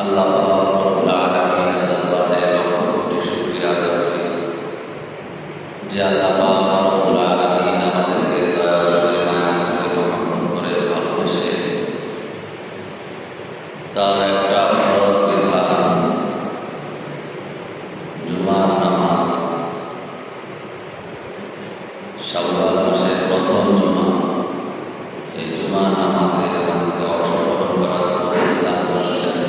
আল্লাহ রব্বুল আলামিনের দরবারে লক্ষ কোটি শুকরিয়া আদায় করি যে আল্লাহ রব্বুল আলামিন আমাদেরকে দয়া করে মায়া করে মহব্বত করে ভালোবেসে তার একটা ফরজ বিধান জুমার নামাজ শাওয়াল মাসের প্রথম জুমা, এই জুমার নামাজে আমাদেরকে অংশগ্রহণ করার তৌফিক দান করেছেন।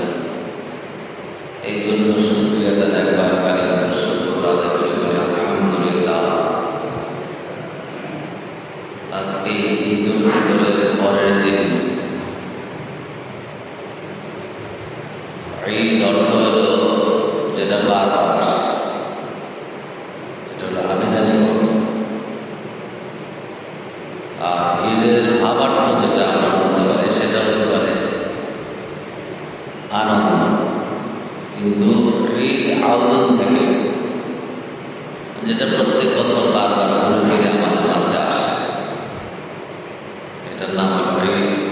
এই জন্য শুকরিয়াটা একবার কালিমাতুর শুকর আদায় করে বলি আলহামদুলিল্লাহ। আজকে ঈদুল ফিতরের পরের দিন। ঈদ অর্থ হলো যেটা বারবার আসে, এটা হলো আমিনানি অর্থ। আর ঈদের ভাবার্থ যেটা আমরা বলতে পারি সেটা হতে পারে আনন্দ। কিন্তু ঈদ আউদন থেকে যেটা প্রত্যেক বছর বারবার ঘুরে ফিরে আমাদের মাঝে আসে, এটার নাম হলো ঈদ।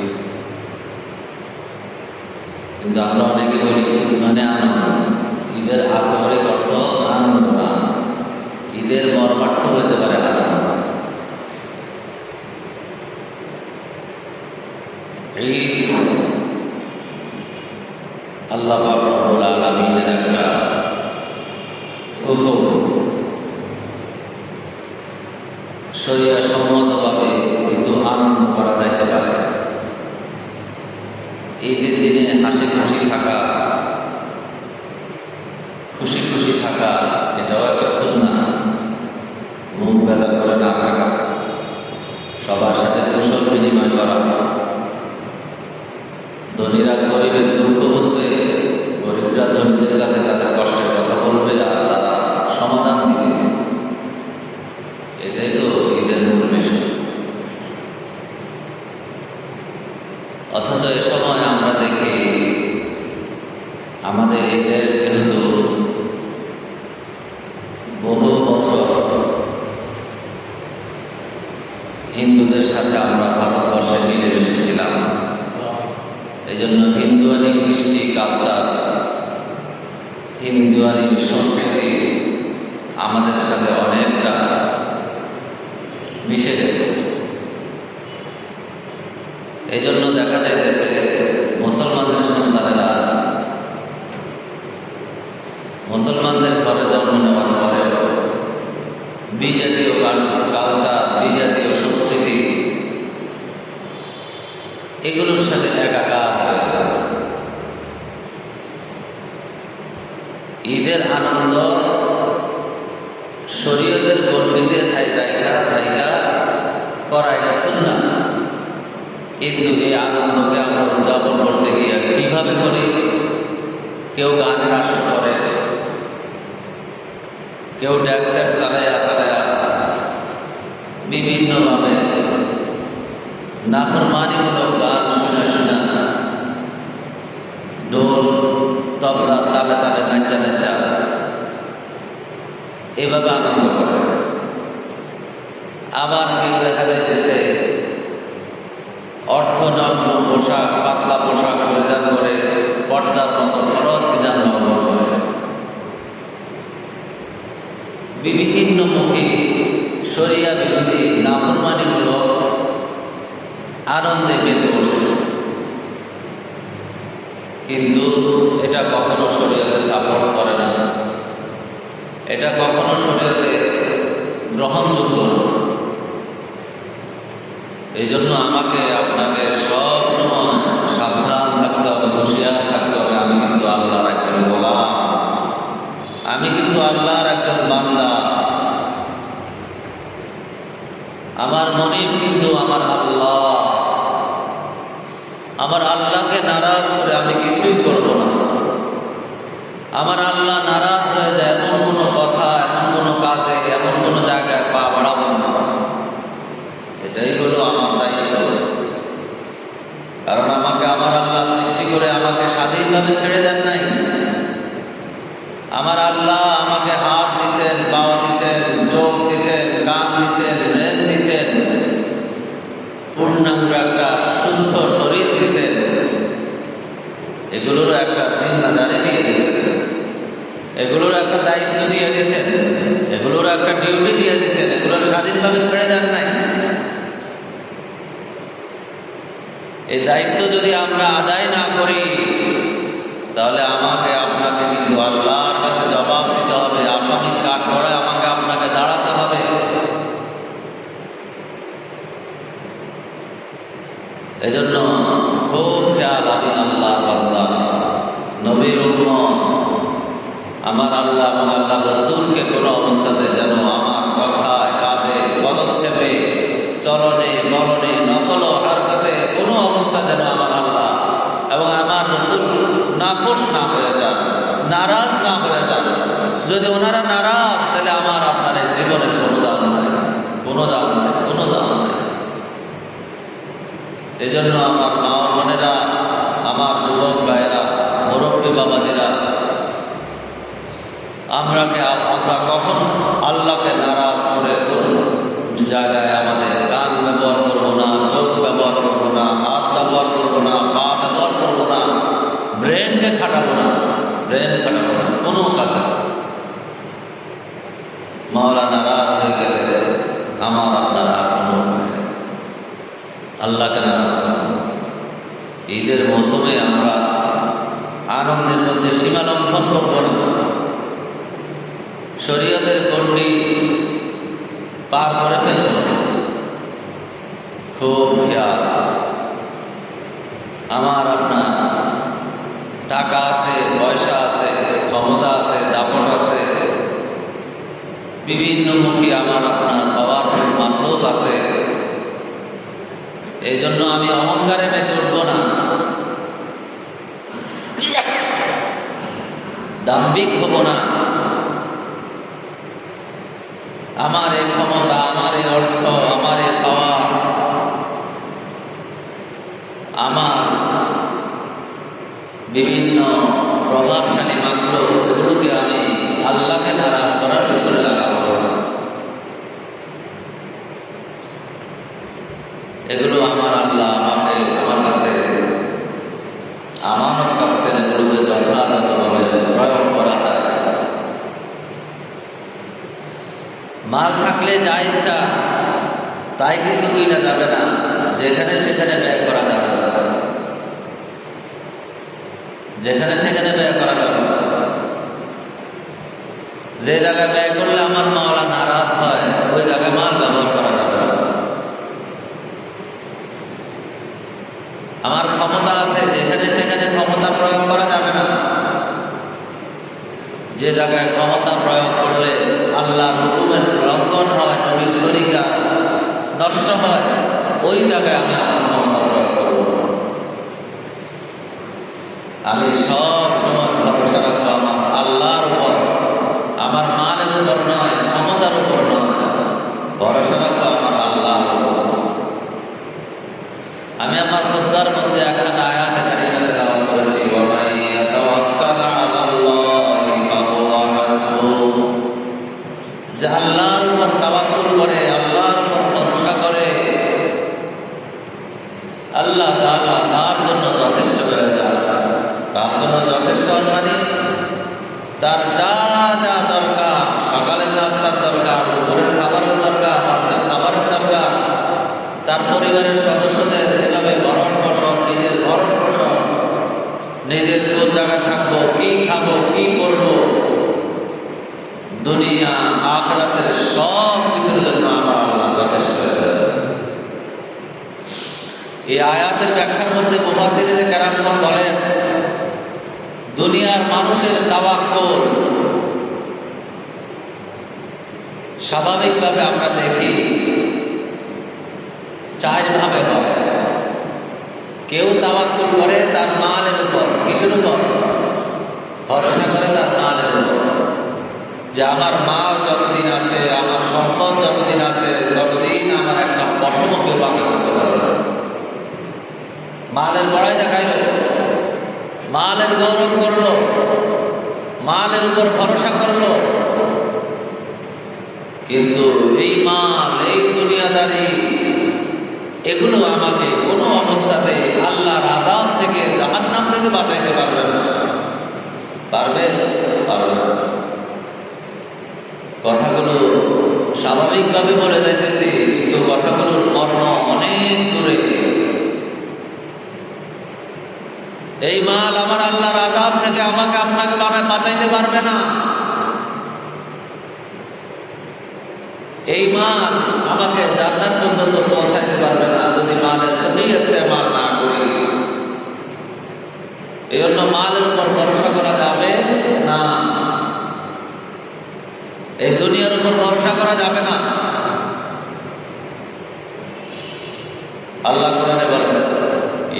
কিন্তু আমরা অনেকে বলি ঈদ মানে আনন্দ। ঈদের আক্ষরিক অর্থ আনন্দ না, ঈদের মর্মার্থ হতে পারে আনন্দ। ঈদ আল্লাহ পাক রব্বুল আলামিনের একটা হুকুম। শরীয়ত সম্মতভাবে কিছু আনন্দ করা যাইতে পারে। ঈদের দিনে হাসি খুশি থাকা, খুশি খুশি থাকা, এটাও একটা সুন্নাহ। মুখ বেজার করে না থাকা, সবার সাথে কুশল বিনিময় করা, ধনীরা গরিবের দুঃখ বুঝবে, গরিবরা ধনীদের কাছে তাদের কষ্টের কথা বলবে আর তারা সমাধান দিবে। এটাই তো ঈদের মূল বিষয়। অথচ এ সময় আমরা দেখি আমাদের এই দেশ যেহেতু বহু বছর হিন্দুদের সাথে আমরা ভারতবর্ষে মিলেমিশে ছিলাম, এই জন্য হিন্দুয়ানি কৃষ্টি কালচার, হিন্দুয়ানি সংস্কৃতি আমাদের সাথে অনেকটা মিশে গেছে। এই জন্য দেখা যাইতেছে মুসলমানদের সন্তানেরা মুসলমানদের ঘরে জন্ম নেওয়ার পরে বিজাতীয় কালচার, বিজাতীয় সংস্কৃতি এগুলোর সাথে একাকার হয়ে যায়। ঈদের আনন্দ শরীয়তের গণ্ডিতে থাইকা করা এটা সুন্নাহ। কিন্তু এই আনন্দকে আমরা উদযাপন করতে গিয়ে কিভাবে করি? কেউ গানের আসর করে, কেউ ড্যান্সার চালায়া বিভিন্নভাবে নাফরমানিমূলক গান শোনা ঢোল তবলা তালে তালে নাচা এভাবে আনন্দ করে। আবার কেউ দেখা যাইতেছে অর্থনগ্ন পোশাক, পাতলা পোশাক পরিধান করে পর্দার মতো খরচ বিধান লঙ্ঘন করে বিভিন্নমুখী শরিয়া বিরোধী নাফরমানিমূলক আনন্দে মেতে ওঠে। কিন্তু এটা কখনো শরীয়তে সাপোর্ট করে না, এটা কখনো শরীয়তে গ্রহণযোগ্য না। এই জন্য আমাকে আপনাকে সব সময় সাবধান থাকতে হবে, হুঁশিয়ার থাকতে হবে। আমি কিন্তু আল্লাহর একজন গোলাম, আমি কিন্তু আল্লাহর একজন বান্দা। আমার মনিব কিন্তু আমার আল্লাহ। আমার আল্লাহকে নারাজ করে আমি কিছুই করব না। আমার আল্লাহ নারাজ হয়ে যায় এমন কোনো কথা, এমন কোনো কাজে, এমন কোনো জায়গায় পা বাড়াবো না। এটাই হলো আমার দায়িত্ব। কারণ আমাকে আমার আল্লাহ সৃষ্টি করে আমাকে স্বাধীনভাবে ছেড়ে দেন নাই। আমার আল্লাহ আমাকে হাত দিছেন, পাও দিছেন, চোখ দিছেন, কান দিছেন, ব্রেন দিছেন, পূর্ণাঙ্গ একটা সুস্থ শরীর দিছেন। এগুলোর একটা জিম্মাদারি দিয়ে দিয়েছেন, এগুলোর একটা দায়িত্ব দিয়ে দিয়েছেন, এগুলোর একটা ডিউটি দিয়ে দিয়েছেন, এগুলোর স্বাধীনভাবে ছেড়ে দেন নাই। এই দায়িত্ব যদি আমরা আদায় না করি তাহলে আমাকে আপনাকে কিন্তু আল্লাহর কাছে জবাব দিতে হবে, আসামি কাঠ করে আমাকে আপনাকে দাঁড়াতে হবে। এজন্য খুব খেয়াল, আমি আল্লাহ বান্দা, নবীর উম্মত, আমার আল্লাহ এবং আল্লাহ রাসূলকে কোনো অবস্থাতে যেন আমার কথায়, কাজে, পদক্ষেপে, চলনে, বলনে, নকল হারকাতে কোনো অবস্থা যেন আমার আল্লাহ এবং আমার রাসূল নাখোশ না হয়ে যান, নারাজ না হয়ে যান। যদি ওনারা নারাজ তাহলে আমার আপনার এই জীবনের কোনো দাম নাই, কোনো দাম নাই, কোনো দাম নাই। এই জন্য আমার মা বোনেরা, আমার যুবক ভাইয়েরা, মুরব্বী বাবাজিরা, আমরা কখনো আল্লাহকে নারাজ করে কোন জায়গায় আমাদের কান ব্যবহার করবো না, চোখ ব্যবহার করবো না, হাত ব্যবহার করবো না, পা ব্যবহার করবো না, ব্রেনকে খাটাবো না, ব্রেন খাটাবো না কোনো কাজে। মাওলা নারাজ হয়ে গেলে আমার আপনারা আল্লাহকে নারাজ। ঈদের মৌসুমে আমরা আনন্দের মধ্যে সীমা লঙ্ঘন করব না, শরীয়তের গণ্ডি পার করে ফেলব। খুব খেয়াল, আমার আপনার টাকা আছে, পয়সা আছে, ক্ষমতা আছে, দাপট আছে, বিভিন্ন মুখী আমার আপনার পাওয়ারফুল মাখলুক আছে। এই জন্য আমি অহংকারে মেতে উঠব না, দাম্ভিক হব না। আমার এই ক্ষমতা, আমার এই অর্থ, আমার এই পাওয়ার, আমার বিভিন্ন প্রভাবশালী মাখলুক, এগুলোকে আমি আল্লাহকে নারাজ করার পিছনে লাগাবো। এগুলো আমার আল্লাহ আমাকে, আমার কাছে আমানত রাখছেন, এগুলোকে যথাযথভাবে প্রয়োগ করা যায়। মাল থাকলে যা ইচ্ছা তাই কিন্তু কিনা যাবে না, যেখানে সেখানে ব্যয় করা যাবে, যেখানে সেখানে ব্যয় করা যাবে। যে জায়গায় ব্যয় করলে আমার মাওলা নারাজ হয় ওই জায়গায় মাল ব্যবহার করা যাবে। আমার ক্ষমতা আছে, যেখানে সেখানে ক্ষমতা প্রয়োগ করা যাবে না। যে জায়গায় ক্ষমতা প্রয়োগ করলে আল্লাহর হুকুমের লঙ্ঘন হয়, নবীর তরিকা নষ্ট হয়, ওই জায়গায় আমি আমার ক্ষমতা প্রয়োগ করব। আমি সব সময় ভরসা রাখবো আমার আল্লাহর উপর, আমার মালের উপর নয়, ক্ষমতার উপর নয়, ভরসা রাখবো আমার আল্লাহর উপর। আমি আমার খুতবার মধ্যে একটা আয়াত কারিমা তেলাওয়াত করেছি, ওয়া মান ইয়াতাওয়াক্কাল আলাল্লাহি ফাহুয়া হাসবুহ। যে আল্লাহর উপর তাওয়াক্কুল করে, আল্লাহর উপর ভরসা করে, আল্লাহ তাআলা তার জন্য যথেষ্ট হয়ে যায়। তার জন্য যথেষ্ট মানে তার যা যা দরকার, সকালের নাস্তার দরকার, দুপুরের খাবারের দরকার, রাতের খাবারের দরকার, তার পরিবারের সদস্যদের এভাবে ভরণ পোষণ, নিজের ভরণ পোষণ, নিজের কোন জায়গায় থাকবো, কি খাবো, কি করবো, দুনিয়া আখিরাতের সব কিছুর জন্য আমার আল্লাহ যথেষ্ট হয়ে যায়। এই আয়াতের ব্যাখ্যার মধ্যে মুফাসসিরিনে কেরামগণ বলেন, দুনিয়ার মানুষের তাওয়াক্কুল স্বাভাবিকভাবে আমরা দেখি চার ভাবে হয়। কেউ তাওয়াক্কুল করে তার মালের উপর, কিসের উপর ভরসা করে? তার মালের উপর। যে আমার মাল যতদিন আছে, আমার সম্পদ যতদিন আছে, ততদিন আমার একটা পশমও কেউ বাকি করতে পারবে না। মালের বড়াই দেখাইল, মালের গৌরব করলো, মালের উপর ভরসা করলো, কিন্তু এই মাল, এই দুনিয়াদারি, এগুলো আমাকে কোনো অবস্থাতে আল্লাহর আযাব থেকে, জাহান্নাম থেকে বাঁচাইতে পারবে এই মাল আমার আল্লাহর আযাব থেকে আমাকে আপনাকে বাঁচাইতে পারবে না। এই মাল আমাকে জান্নাত পর্যন্ত পৌঁছাইতে পারবে না যদি মালের সহি ইস্তেমাল না করি। এই জন্য মালের উপর ভরসা করা যাবে না, এই দুনিয়ার উপর ভরসা করা যাবে না। আল্লাহ কোরআনে বলেন,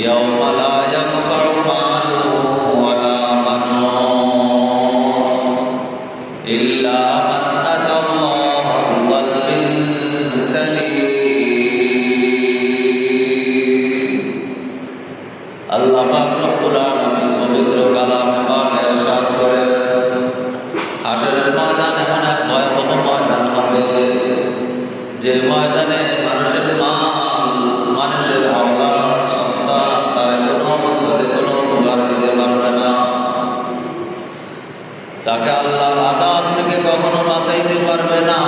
ইয়াউমা লা ইয়ানফাউ মালুন ওয়ালা বানুন ইল্লা মান আতাল্লাহা বিকলবিন সালিম। আল্লাহ পাক রব্বুল আলামিন পবিত্র কালামে পাকে ইরশাদ করেন, হাশরের ময়দান এমন এক ভয়াবহ ময়দান হবে যে ময়দানে মানুষের মাল, মানুষের আওলাদ, সন্তান তার কোনো অবস্থাতে কোনো উপকার দিতে পারবে না। তাকে আল্লাহর আযাব থেকে কখনো বাঁচাইতে পারবে না।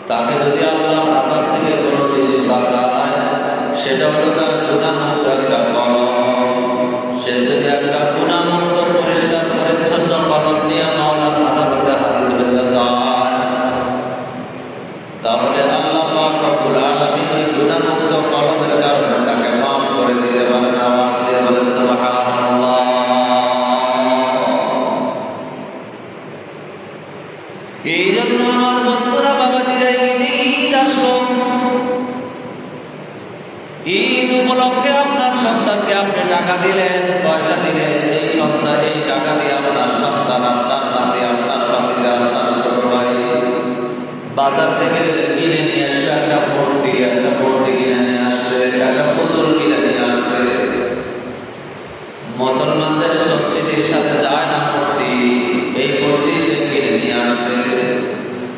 তাকে যদি আল্লাহর আযাব থেকে কোনো জিনিস বাঁচায়, সেটা হলো তার গুনাহমুক্ত একটা কলম। সে যদি একটা গুনাহমুক্ত পরিষ্কার পরিচ্ছন্ন কলম নিয়ে মাওলার আদালতে হাজির হয়ে যায়, তাহলে আল্লাহ পাক রব্বুল আলামিন এই গুনাহমুক্ত কলমের কারণে তাকে মাফ করে দিতে পারেন। আওয়াজ দিয়ে বলেন সুবহানাল্লাহ। এই জন্য আমার বন্ধুরা, বাবাজিরা, ঈদ আসলো। ঈদ উপলক্ষে আপনার সন্তানকে আপনি টাকা দিলেন, পয়সা দিলেন। এই সন্তান, এই টাকা দিয়ে আপনার সন্তান, আপনার নাতি, আপনার ভাতিজা, আপনার ছোট ভাই বাজার থেকে কিনে নিয়ে আসছে একটা মূর্তি কিনে নিয়ে আসছে, একটা পুতুল কিনে নিয়ে আসছে। মুসলমানদের সংস্কৃতির সাথে যায় না মূর্তি, এই মূর্তি সে কিনে নিয়ে আসছে।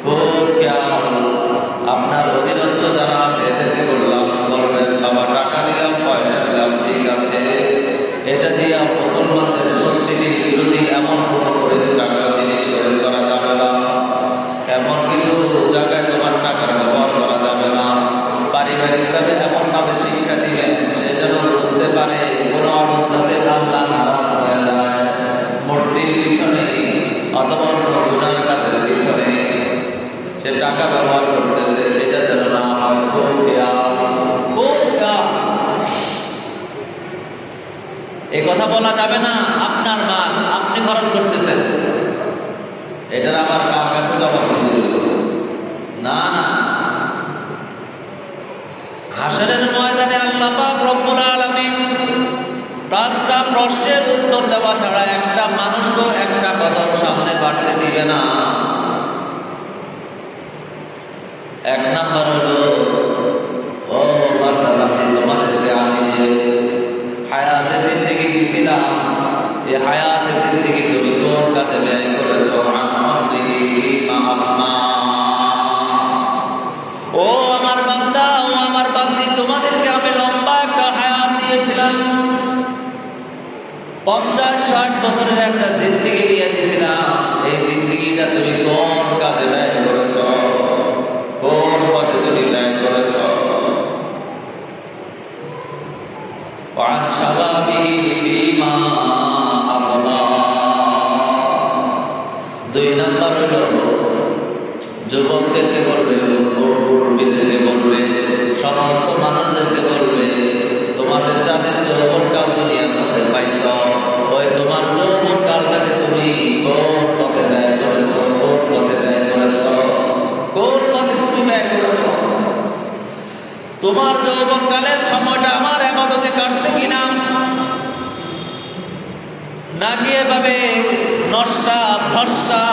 খুব খেয়াল আপনার অধীনস্থ যারা আছে এদেরকে বললাম, বলবেন বাবা টাকা দিলাম, পয়সা দিলাম, ঠিক আছে, এটা দিয়ে মুসলমানদের সংস্কৃতির বিরোধী এমন কোনো করে টাকা জিনিস করে করা যাবে না। এমন কিছু জায়গায় তোমার টাকার ব্যবহার করা যাবে না। পারিবারিকভাবে এমনভাবে শিক্ষা দিবেন সে যেন বুঝতে পারে কোনো অবস্থাতে আল্লাহ নারাজ হয়ে যায়। মূর্তির পিছনে অথবা গুনার কাজের পিছনে সে টাকা ব্যবহার করতেছে, এটা যেন না হয়। খুব খেয়াল, খুব খেয়াল। এই কথা বলা যাবে না আপনার মাল আপনি খরচ করতেছেন, এটার আবার কার কাছে জমা করে দিল না। হাশরের ময়দানে আল্লাহ পাক রব্বুল আলামিন পাঁচটা প্রশ্নের উত্তর দেওয়া ছাড়া একটা মানুষকে একটা কদম সামনে বাড়তে দিবে না। এক নাম্বার হলো, ও বান্দা বান্দি, তোমাদেরকে আমি যে হায়াতে জিন্দেগি দিয়েছিলাম, এই হায়াতে জিন্দেগি তুমি কোন কাজে ব্যয় করেছো? ও আমার বান্দা, ও আমার বান্দি, তোমাদেরকে আমি লম্বা একটা হায়াত দিয়েছিলাম, 50-60 বছরের একটা জিন্দেগি দিয়ে দিয়েছিলাম। এই জিন্দেগিটা তুমি কোন কাজে ব্যয় করেছ? কোন পথে তুমি ব্যয় করেছ? দুই নাম্বার হলো, যুবকদেরকে বলবে, মুরব্বীদেরকে বলবে, সমস্ত মানুষদেরকে বলবে, তোমাদের যাদের যৌবনকাল দুনিয়ার মধ্যে পাইছ, ওই তোমার যৌবনকালটাকে তুমি কোন পথে ব্যয় করেছ? কোন পথে ব্যয় করেছ? কোন পথে তুমি ব্যয় করেছ? তোমার যৌবনকালের সময়টা আমার ইবাদতে কাটছে কিনা, নাকি এভাবে নষ্টা ভ্রষ্টা,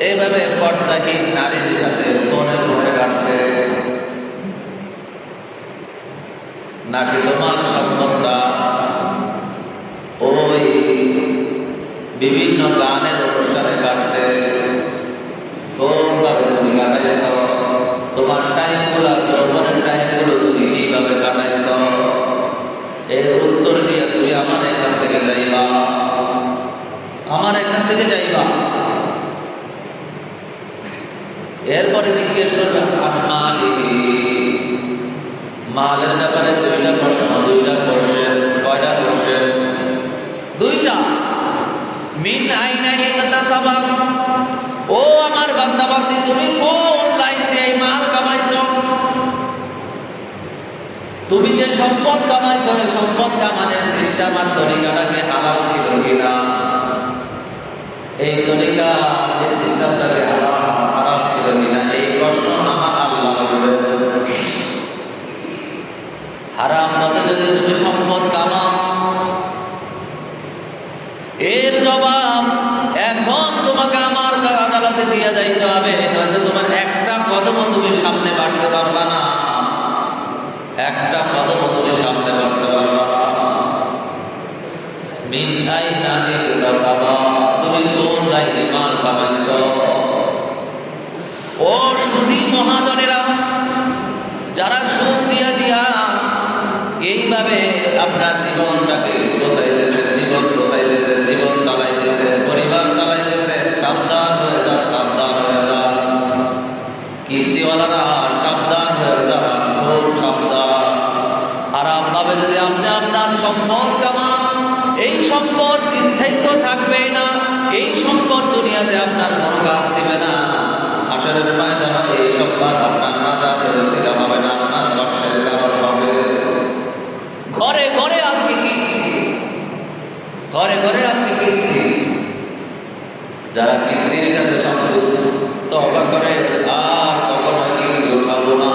এইভাবে পর্দাহীন নারীর সাথে ফোনে ফোনে কাটছে, নাকি তোমার সম্পদটা ওই বিভিন্ন গানের অনুষ্ঠানে কাটছে? কোনভাবে তুমি কাটাইছ? তোমার টাইমগুলো, যৌবনের টাইমগুলো তুমি কিভাবে কাটাইছ? এর উত্তর দিয়ে তুমি আমার এখান থেকে যাইবা, আমার এখান থেকে যাইবা। এরপরে জিজ্ঞেস করবে মালের ব্যাপারে দুইটা প্রশ্ন। ও আমার বান্দা বান্দি, তুমি কোন লাইন দিয়ে এই মাল কামাইছো? তুমি যে সম্পদ কামাইছো, এই সম্পদ কামানোর সিস্টেম আর তরিকাটাকে হালাল ছিল কিনা? এই তরিকা, এই সিস্টেমটাকে হারাম ছিল কিনা? এই প্রশ্ন আমার আল্লাহ করবে। হারাম পথে যদি তুমি সম্পদ কামাও, এর জবাব এখন তোমাকে আমার আদালতে দিয়ে যাইতে হবে, নয়তো তোমার একটা কদমও তুমি সামনে বাড়তে পারবা না, একটা কদমও তুমি সামনে বাড়তে পারবা না। মিন আইনা ইকতাসাবা, তুমি কোন লাইনে মাল কামাইছো? ও সুদী মহাজনেরা, যারা সুদ দিয়া দিয়া এইভাবে আপনার জীবনটাকে গোছাইতেছেন, জীবন গোছাইতেছেন, জীবন চালাইতেছেন, পরিবার চালাইতেছেন, সাবধান হয়ে যান, সাবধান হয়ে যান। কিস্তিওয়ালারা সাবধান হয়ে যান, খুব সাবধান। হারাম ভাবে যদি আপনি আপনার সম্পদ কামান, এই সম্পদ স্থায়িত্ব থাকবে না, এই সম্পদ দুনিয়াতে আপনার কোনো কাজ দিবে না। হাসরের ময়দানে এই সম্পদ আপনার নাজাতের ওসিলা হবে না, আপনার কষ্টের কারণ হবে। ঘরে ঘরে আজকে কিস্তি, ঘরে ঘরে আজকে কিস্তি। যারা কিস্তির সাথে সম্পৃক্ত, তওবা করে আর কখনো কিস্তি উঠাবো না।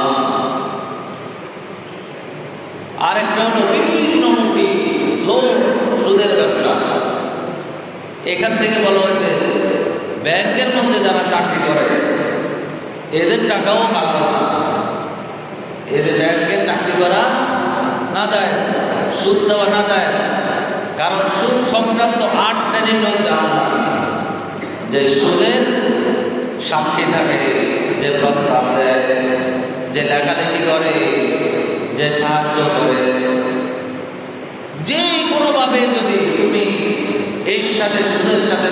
আরেকটা হলো বিভিন্নমুখী লোন, সুদের ব্যবসা। এখান থেকে বলা হয়েছে ব্যাংকের মধ্যে যারা চাকরি করে এদের টাকাও কাটবে না, এদের ব্যাংকে চাকরি করা না যায়, সুদ দেওয়া না যায়। কারণ সুদ সংক্রান্ত 8 শ্রেণীর লোক যে সুদের সাক্ষী থাকে, যে প্রস্তাব দেয়, যে লেখালেখি করে, যে সাহায্য করে, যে কোনোভাবে যদি তুমি এর সাথে সুদের সাথে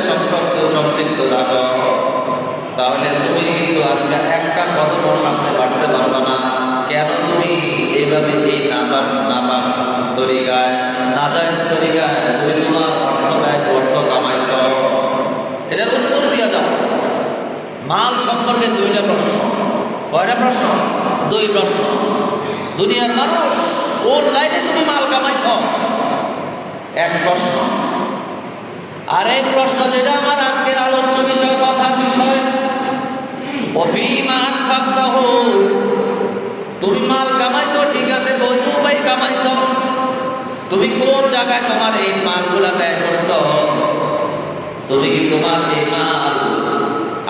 সম্পৃক্ত থাকো, তাহলে তুমি কিন্তু আজকে একটা কদম সামনে বাড়তে পারবে না। কেন? তুমি এইভাবে এই নাপাক তরিকায়, নাজায়েজ তরিকায় তুমি তোমার অর্থ কামাইছ। এটা উত্তর দিয়া দাও। মাল সম্পর্কে 2টা প্রশ্ন। কয়টা প্রশ্ন? 2 প্রশ্ন। দুনিয়ার মানুষ, কোন লাইনে তুমি মাল কামাইছ? এক প্রশ্ন। আরেক প্রশ্ন, যেটা আমার আজকের আলোচ্য বিষয়, কথার বিষয়, অফিমা আনফাকতাহু, তুমি মাল কামাইছো ঠিক আছে, বৈধ উপায় কামাইছো, তুমি কোন জায়গায় তোমার এই মালগুলা ব্যয় করছো? তুমি কি তোমার এই মাল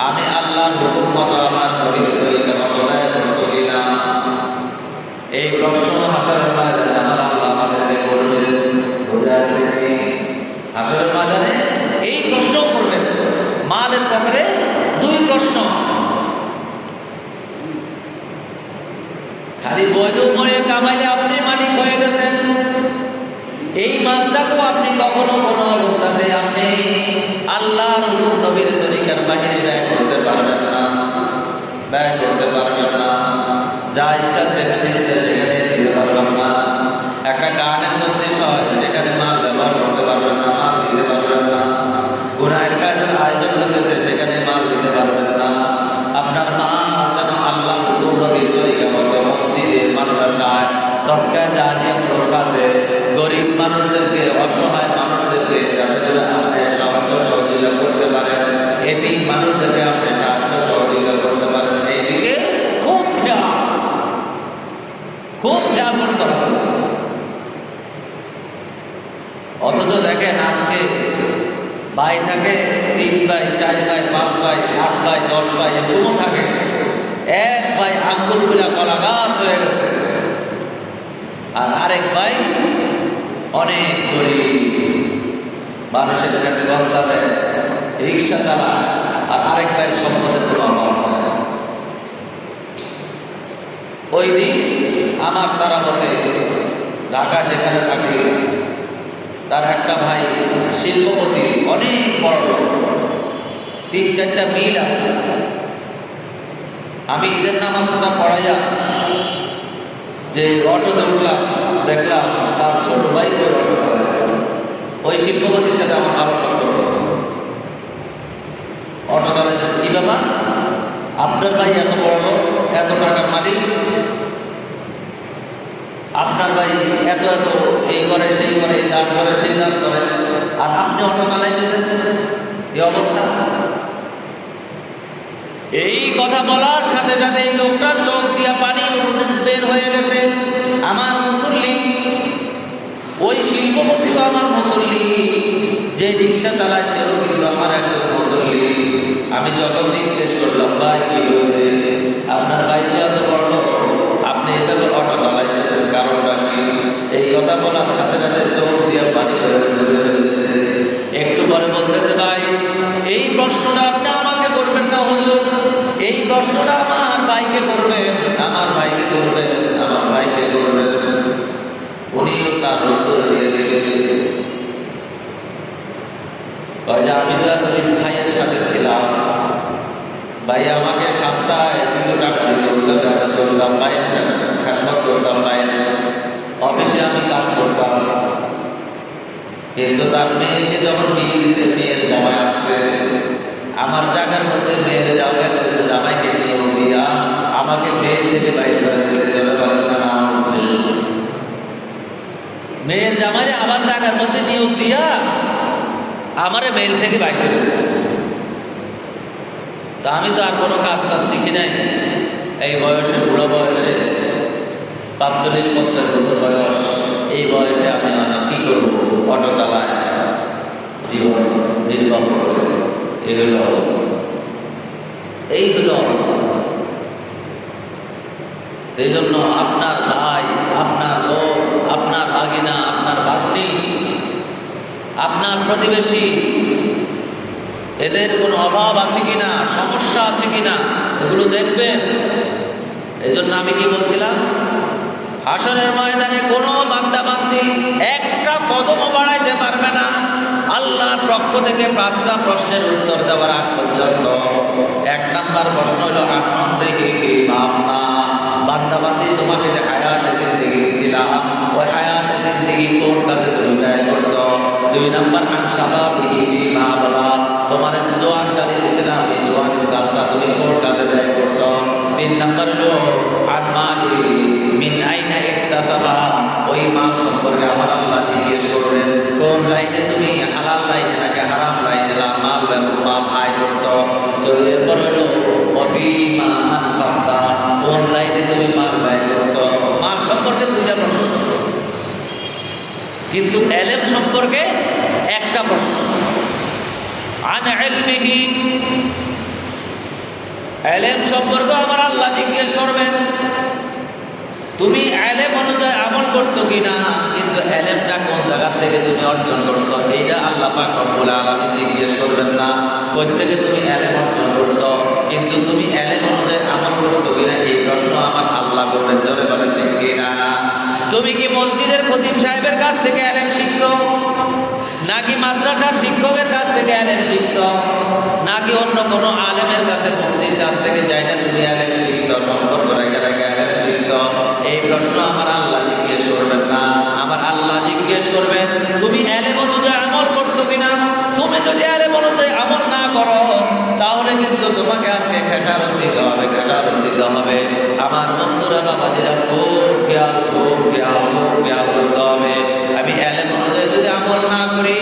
আমি আল্লাহর হুকুম মতো, আমার নবীর তরিকা মতো ব্যয় করছো কিনা? এই প্রশ্ন হাসরের ময়দানে আমার আল্লাহ আমাদেরকে করবে। বোঝা আছে? হাসরের ময়দানে এই প্রশ্ন করবেন। মালের ব্যাপারে 2 প্রশ্ন। খালি বৈধ উপায়ে কামাইলে আপনি মালিক হয়ে গেছেন, এই মালটাকেও আপনি কখনো কোনো অবস্থাতে আপনি আল্লাহর হুকুম নবীর তরিকার বাহিরে ব্যয় করতে পারবেন না, ব্যয় করতে পারবেন না। যা ইচ্ছা যেখানে ইচ্ছা সেখানে দিতে পারবেন না। একটা গানের মজলিস হয়, সেখানে মাল ব্যবহার করতে পারবেন না, মাল দিতে পারবেন না। গুনাহের কাজের আয়োজন হতেছে, সেখানে মাল দিতে পারবেন না। আপনার মাল যেন আল্লাহর হুকুম নবীর তরিকা মতো মসজিদে, মাদ্রাসায়, সরকার জাতীয় কাজে গরিব মানুষদেরকে, অসহায় মানুষদেরকে যাতে করে আপনি সাহায্য সহযোগিতা করতে পারেন, এতিম মানুষদেরকে আপনি সাহায্য সহযোগিতা করতে পারেন, এইদিকে খুব খেয়াল করতে হবে। অথচ দেখেন আজকে ভাই থাকে 3 ভাই, 4 ভাই, 5 ভাই, 8 ভাই, 10 ভাই, এরকমও থাকে। এক ভাই আঙ্গুল গুলা কলা গাছ হয়ে গেছে, আর আরেক ভাই অনেক গরিব, মানুষের কাছে বন্ধা দেয়, রিক্সা চালায়, আর আরেক ভাই সম্পদের কোনো অভাব হয়। ওই দিন আমার তারা মতে ঢাকা যেখানে থাকি, তার একটা ভাই শিল্পপতি, অনেক বড় লোক, 3-4টা মিল আছে। আমি ঈদের নামাজটা পড়াইয়া যে অটোতে উঠলাম, দেখলাম তার ছোট ভাই ওই অটো চালাচ্ছে। ওই শিল্পপতির সাথে আমার ভালো সম্পর্ক। অটো চালাতে আপনার ভাই এত বড় লোক, এত টাকার মালিক, আপনার ভাই এত এত এই করে সেই করে, এই দান করে সেই দান করে, আর আপনি অটো চালাইতেছেন, এই অবস্থা। এই কথা বলার সাথে সাথে এই লোকটার চোখ দিয়া পানি বের হয়ে গেছে। আমার মুসল্লি, ওই শিল্পপতিও আমার মুসল্লি, যে রিক্সা চালায় সেও কিন্তু আমার একজন মুসল্লি। আমি যখন জিজ্ঞেস করলাম, ভাই কি হয়েছে, আপনার ভাই যে এত বড় লোক, আপনি এভাবে অটো চালাইতেছেন, কারণটা কি? এই কথা বলার সাথে সাথে চোখ দিয়া পানি বের হয়ে গেছে। একটু পরে বলতেছে, ভাই এই প্রশ্নটা আপনি আমাকে করবেন না হুজুর, এই প্রশ্নটা আমার ভাইকে করবেন, আমার ভাইকে করবেন, আমার ভাইকে করবেন। উনিও তার উত্তর দিয়ে দিলেন, আমি তো এতদিন ভাইয়ের সাথে ছিলাম, ভাই আমাকে সপ্তাহে কিছু টাকা দিতে চলতাম, ভাইয়ের সাথে খেদমত করতাম, ভাইয়ের অফিসে আমি কাজ করতাম। কিন্তু তার মেয়েকে যখন বিয়ে দিচ্ছে, মেয়ের জামাই আসছে, আমার জায়গার মধ্যে মেয়ের জামাইকে নিয়োগ দিয়া আমাকে মেয়ে থেকে বাইর করে দিচ্ছে। মেয়ের জামাই আমার জায়গার মধ্যে নিয়োগ দিয়া আমারে মেল থেকে বাইর করে দিচ্ছে। তা আমি তো আর কোনো কাজ টাজ শিখি নাই, এই বয়সে, বুড়ো বয়সে, 45-50 বছর বয়স, এই বয়সে আমি কি করবো, অটো চালায় জীবন নির্বাহ করে। এই হলো অবস্থা, এই হলো অবস্থা। এই জন্য আপনার ভাই, আপনার লোক, আপনার ভাগিনা, আপনার ভাগ্নি, আপনার প্রতিবেশী, এদের কোনো অভাব আছে কিনা, সমস্যা আছে কিনা, এগুলো দেখবেন। এই জন্য আমি কি বলছিলাম, হাসরের ময়দানে কোনো বান্দা বান্দি একটা কদমও বাড়াইতে পারবে না আল্লাহর পক্ষ থেকে 5টা প্রশ্নের উত্তর দেওয়ার আগ পর্যন্ত। 1 নাম্বার প্রশ্ন হলো, আনন্দে কি মাফনা, বান্দা বান্দি তোমাকে যে হায়াতে জিন্দেগি দিয়েছিলাম, ওই হায়াতে জিন্দেগি কোন কাজে তুমি ব্যয় করছো? 2 নাম্বার, আনসাবা বিহি মা বলা, তোমার জোয়ান কাজে দিয়েছিলাম, এই জোয়ানের কাজটা তুমি কোন কাজে ব্যয় করছো? 3 নাম্বার হলো, আনমালি মিন আইনা ইকতাসাবা, ওই মাল সম্পর্কে আমার আল্লাহ জিজ্ঞেস করবেন, কোন লাইনে তুমি হালাল লাইনে নাকি হারাম লাইনে মাল আয় করছো? তো এরপর হলো অফিমা আনফাক্তা, কোন লাইনে তুমি মাল ব্যয় করছো? মাল সম্পর্কে 2টা প্রশ্ন, কিন্তু এলেম সম্পর্কে 1টা প্রশ্ন। আন ইলমিহি, এলেম সম্পর্কে আমার আল্লাহ জিজ্ঞেস করবেন, তুমি এলেম অনুযায়ী আমল করছো কিনা, কিন্তু এলেমটা কোন জায়গা থেকে তুমি অর্জন করছো এইটা আল্লাহ পাক রব্বুল আলামিন জিজ্ঞেস করবেন না। কোথা থেকে তুমি এলেম অর্জন করছো, কিন্তু তুমি এলেম অনুযায়ী আমল করছো কিনা এই প্রশ্ন আমার আল্লাহ করবেন। জোরে বলেন ঠিক কিনা? তুমি কি মসজিদের খতিব সাহেবের কাছ থেকে এলেম শিখছো, নাকি মাদ্রাসার শিক্ষকের কাছ থেকে এলেম শিখছো, নাকি অন্য কোনো আলেমের কাছে, মুফতির কাছ থেকে যাই না তুমি এলেম শিখছো, সম্পর্ক রেখে রেখে এলেম শিখছো? এই প্রশ্ন আমার আল্লাহ জিজ্ঞেস করবেন না। আমার আল্লাহ জিজ্ঞেস করবেন, তুমি এলেম অনুযায়ী আমল করছো কিনা। তুমি যদি এলেম অনুযায়ী আমল না করো, তাহলে কিন্তু তোমাকে আজকে খেসারত দিতে হবে, খেসারত দিতে হবে। আমার বন্ধুরা, বাবাজিরা, খুব খেয়াল করতে হবে। আমি এলেম অনুযায়ী যদি আমল না করি,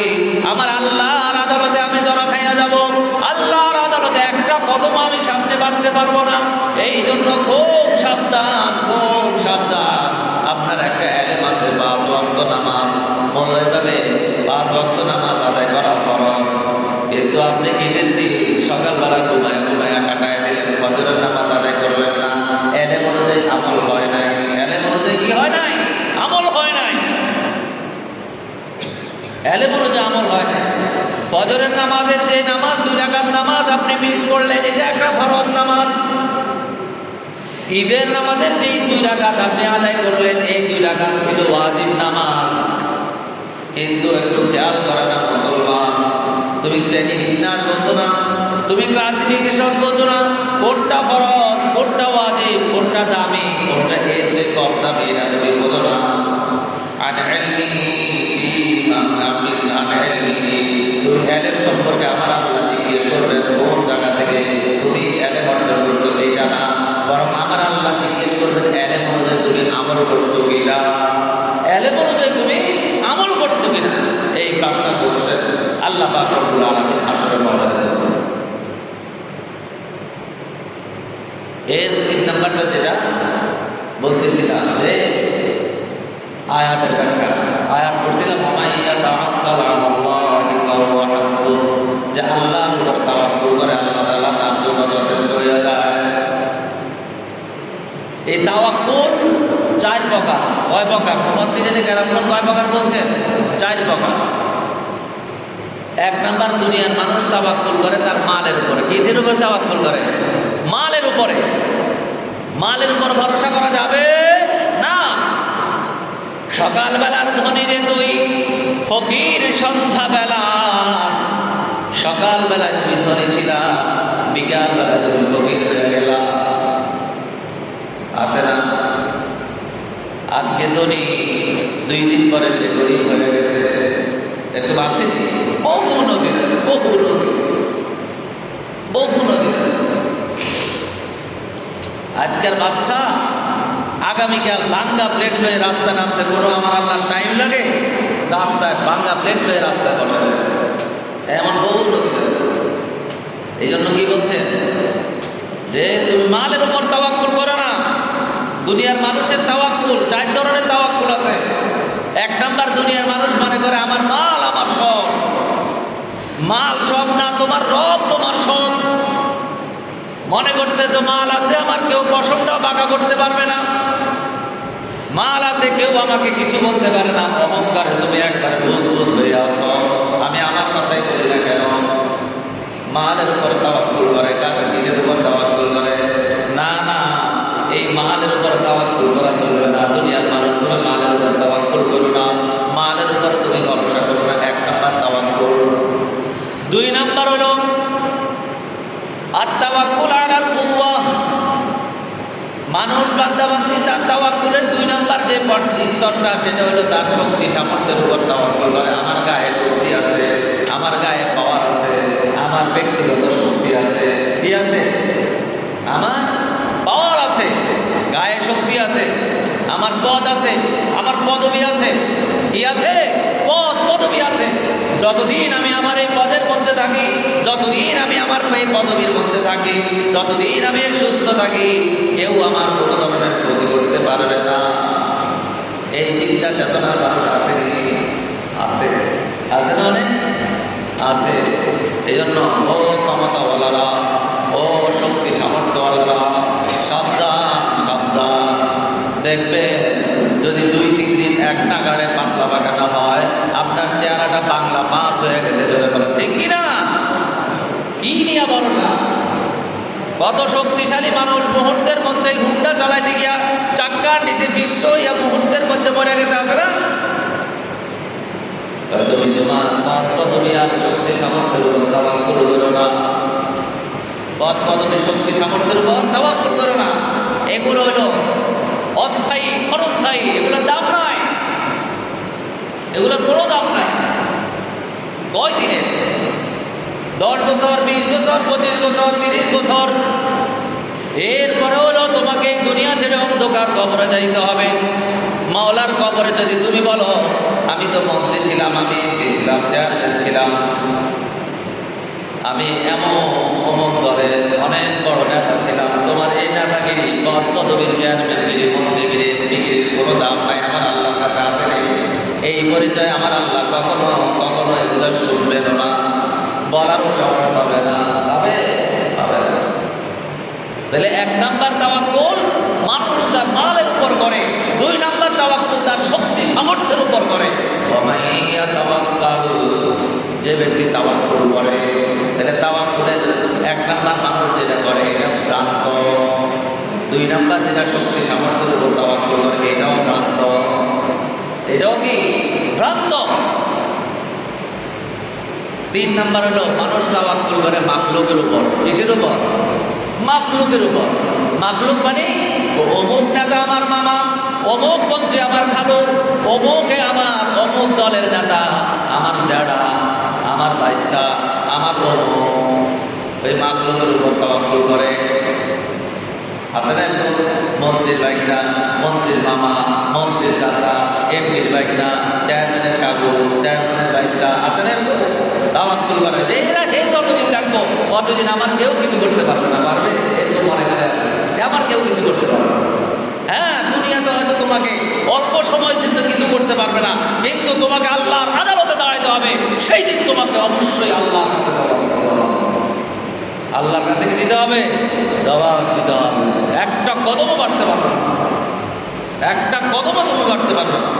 আমার আল্লাহর আদালতে আমি ধরা খাইয়া যাব। আল্লাহর আদালতে একটা কদম আমি সামনে বাড়তে পারবো না। এই জন্য খুব সাবধান, খুব সাবধান। আপনার একটা এলেম আছে, 5 ওয়াক্ত নামাজ, মৌলভাবে 5 ওয়াক্ত নামাজ আদায় করা ফরজ, কিন্তু আপনি ঈদের দিন সকালবেলা ঘুমায়া কাটায় দিলেন, ফজরের নামাজ আদায় করলেন না। এলেম অনুযায়ী আমল হয় নাই। এলেম অনুযায়ী কি হয় নাই? আমল হয় নাই। এলেম অনুযায়ী আমল হয় নাই। ফজরের নামাজের যে নামাজ, 2 রাকাত নামাজ আপনি মিস করলেন, এটা একটা ফরজ নামাজ। ঈদের নামাজের যে 2 রাকাত আপনি আদায় করলেন, এই 2 রাকাত ছিল ওয়াজিব নামাজ। কিন্তু একটু খেয়াল করে না মুসলমান, তুমি শ্রেণী বিন্যাস বোঝো না, তুমি ক্লাসিফিকেশন বোঝো না, কোনটা ফরজ, কোনটা ওয়াজিব, কোনটা দামি, কোনটা এর যে কম দামি, এটা তুমি বোঝো না। তুমি এলেম সম্পর্কে আমার আল্লাহ জিজ্ঞেস করবেন, কোন জায়গা থেকে তুমি এলেম অর্জন করছো, এই তুমি আমল করছো কিনা এই কাজটা করছে আল্লাহ পাক রব্বুল আলামিন হাসরের ময়দানে। এর 3 নাম্বারটা যেটা বলতেছিলাম যে আয়াতের ব্যাখ্যা, আয়াত পড়ছিলাম মাইয়া তাওয়াক্কাল আলাল্লাহি ফাহুয়া হাসবুহ, যে আল্লাহর উপর তাওয়াক্কুল করে আল্লাহ তাআলা তার জন্য যথেষ্ট হয়ে যায়। এই তাওয়াক্কুল 4 প্রকার। কয় প্রকার? মুফাসসিরিনে কেরামগণ কয় প্রকার বলছেন? 4 প্রকার। 1 নাম্বার, দুনিয়ার মানুষ তাওয়াক্কুল করে তার মালের উপরে। কিসের উপর তাওয়াক্কুল করে? মালের উপরে। মালের উপর ভরসা করা যাবে না। সকালবেলার ধনী রে তুই ফকির, সন্ধ্যাবেলা সকালবেলায় তুমি ধনী ছিলা, বিকালবেলা তুমি ফকির হয়ে গেলা। আছে না? আজকে ধনী, 2 দিন পরে সে গরিব হয়ে গেছে। একটু ভাবছি বহু নদী আছে, বহু নদী, বহু নদী আছে। আজকের বাদশা আগামীকাল ভাঙ্গা প্লেট লয়ে রাস্তায় নামতে কোনো আমার আল্লাহ টাইম লাগে? রাস্তায় ভাঙ্গা প্লেট লয়ে রাস্তায় বসে এমন বহু নদী আছে। এই জন্য কি বলছে যে তুমি মালের উপর তাওয়াক্কুল করো না। দুনিয়ার মানুষের তাওয়াক্কুল 4 ধরনের তাওয়াক্কুল আছে। 1 নাম্বার, দুনিয়ার মানুষ মনে করে আমার মাল আমার সব। মাল সব না, তোমার রব তোমার সব। মনে করতেছো মাল আছে আমার, কেউ পশমটাও বাঁকা করতে পারবে না। মাল আছে, কেউ আমাকে কিছু বলতে পারে না। অহংকারে তুমি একবার ভূত হয়ে আছো। আমি আমার কথাই বলি না কেন? মালের উপর তাওয়াক্কুল করে, কাজের নিজের উপর তাওয়াক্কুল করে না। না, এই মালের উপর তাওয়াক্কুল করা চলবে না। দুনিয়ার মানুষ তুমি মালের উপর তাওয়াক্কুল করো না, মালের উপর তুমি ভরসা করো না। 1 নাম্বার তাওয়াক্কুল। 2 নাম্বার হলো আত-তাওয়াক্কুল আলাল কুওয়া। মানুষ বান্দাবান্দি তার তাওয়াক্কুলের 2 নাম্বার যে স্তরটা, সেটা হলো তার শক্তি সামর্থ্যের উপর তাওয়াক্কুল করে। আমার গায়ে শক্তি আছে, আমার গায়ে পাওয়ার আছে, আমার ব্যক্তিগত শক্তি আছে। কি আছে? আমার পাওয়ার আছে, গায়ে শক্তি আছে, আমার পদ আছে, আমার পদবি আছে। কি আছে? পদ পদবি আছে। যতদিন আমি আমার এই পদের মধ্যে থাকি, যতদিন আমি আমার এই পদবীর মধ্যে থাকি, যতদিন আমি সুস্থ থাকি, কেউ আমার কোনো ধরনের ক্ষতি করতে পারবে না। এই চিন্তা চেতনার মানুষ আছে কি? আছে। আছে না? অনেক আছে। এই জন্য ও ক্ষমতাওয়ালারা, ও শক্তি সামর্থ্যওয়ালারা, সাবধান সাবধান। দেখবে যদি 2-3 দিন 1 নাগাড়ে পাতলা পাকানো হয়, আপনার চেহারাটা বাংলা পাস হয়ে গেছে। ঠিক কিনা? কি নিয়ে বলো না? কত শক্তিশালী মানুষ মুহূর্তের মধ্যে হুন্ডা চালাইতে গিয়া চাক্কার নিচে পিষ্ট হইয়া মুহূর্তের মধ্যে মরে গেছে। আছে না? তুমি তোমার পদ পদবী আর শক্তি সামর্থ্যের উপর তাওয়াক্কুল করো না। পদ পদবী শক্তি সামর্থ্যের উপর তাওয়াক্কুল করো না। এগুলো হলো অস্থায়ী, ক্ষণস্থায়ী। এগুলোর দাম নাই, এগুলোর কোনো দাম নাই। কয় দিনের? 10 বছর, 20 বছর, 25 বছর, 30 বছর। এরপরে হলো তোমাকে দুনিয়া ছেড়ে অন্ধকার কবরে যাইতে হবে। মাওলার কবরে যদি তুমি বলো আমি তো মন্ত্রী ছিলাম, আমি এমপি ছিলাম, চেয়ারম্যান ছিলাম, আমি এমন অমুক দলের অনেক বড় নেতা ছিলাম, তোমার এই নেতাগিরি, পদ পদবী, চেয়ারম্যানগিরি, মন্ত্রীগিরি, এমপিগিরির কোনো দাম নাই আমার আল্লাহর কাছে। আছে নেই এই পরিচয়? আমার আল্লাহ কখনো কখনো এগুলো শুনবেন না, বলারও সাহস পাবে না। পাবে? পাবে না। তাহলে 1 নাম্বার তাওয়াক্কুল মানুষ তার মালের উপর করে। 2 নাম্বার তাওয়াক্কুল তার শক্তি সামর্থ্যের উপর করে। ওয়ামাইয়া তাওয়াক্কাল, যে ব্যক্তি তাওয়াক্কুল করে, তাহলে তাওয়াক্কুলের 1 নাম্বার মানুষ যেটা করে এটা ভ্রান্ত। 2 নাম্বার যেটা শক্তি সামর্থ্যের উপর তাওয়াক্কুল করে এটাও ভ্রান্ত। এটাও কি? ভ্রান্ত। 3 নাম্বার হলো মানুষ তাওয়াক্কুল করে মাখলুকের উপর। কিসের উপর? মাখলুকের উপর। মাখলুক মানে অমুক নেতা আমার মামা, অমুক মন্ত্রী আমার খালু, অমুকে আমার অমুক দলের নেতা, আমার জ্যাঠা, আমার ভাইস্তা, আমার অমুক। ওই মাখলুকের উপর তাওয়াক্কুল করে। আছে না? মন্ত্রীর ভাইরা, মন্ত্রীর মামা, মন্ত্রীর চাচা, এমপির বাইক না, চেয়ারম্যানের কাগজ, চেয়ারম্যানের বাইকটা আছে না, তাওয়াক্কুল করে যে এরা এই যতদিন থাকবো অতদিন আমার কেউ কিছু করতে পারবে না। পারবে? এর তো মনে করে আমার কেউ কিছু করতে পারবে না। হ্যাঁ, দুনিয়াতে হয়তো তোমাকে অল্প সময়ের জন্য কিছু করতে পারবে না, কিন্তু তোমাকে আল্লাহর আদালতে দাঁড়াইতে হবে। সেই দিন তোমাকে অবশ্যই আল্লাহর কাছে জবাব দিতে হবে। আল্লাহর কাছে কি দিতে হবে? জবাব দিতে হবে। একটা কদমও বাড়তে পারবে না, একটা কদমও তুমি বাড়তে পারবে না।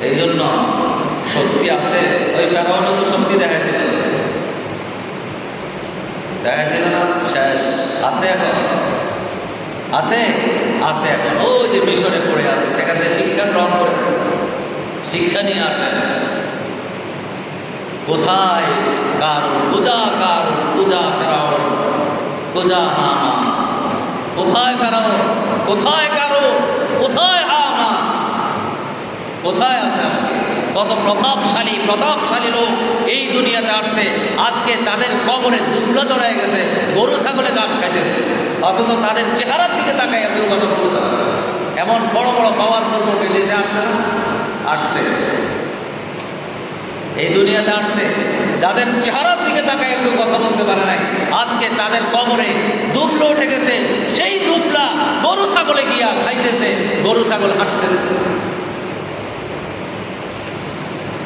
এই জন্য শক্তি আছে। ওই ফেরাউনও তো শক্তি দেখাইছিল, দেখাইছিল না? শেষ আছে এখন? আছে আছে এখন। ও যে মিশরে পড়ে আছে, সেখান থেকে শিক্ষা গ্রহণ করে শিক্ষা নিয়ে আসে। কোথায় কারণ? পূজা ফেরাউন, পূজা হামান। কোথায় ফেরাউন? কোথায় কারণ? কোথায় হামান? কোথায় আছে আজকে? কত প্রতাপশালী লোক এই দুনিয়াতে আসছে, আজকে তাদের কবরে দুবলা চড়াই গেছে, গরু ছাগলে ঘাস খাইতেছে, অথচ তাদের চেহারার দিকে তাকাই কেউ কথা বলতে পারে না। এমন বড় বড় পাওয়ারফুল লোক এই দেশে আসছে না? আসছে, এই দুনিয়াতে আসছে, যাদের চেহারার দিকে তাকাই কেউ কথা বলতে পারে নাই, আজকে তাদের কবরে দুবলা উঠে গেছে। সেই দুবলা গরু ছাগলে গিয়া খাইতেছে, গরু ছাগল হাঁটতেছে।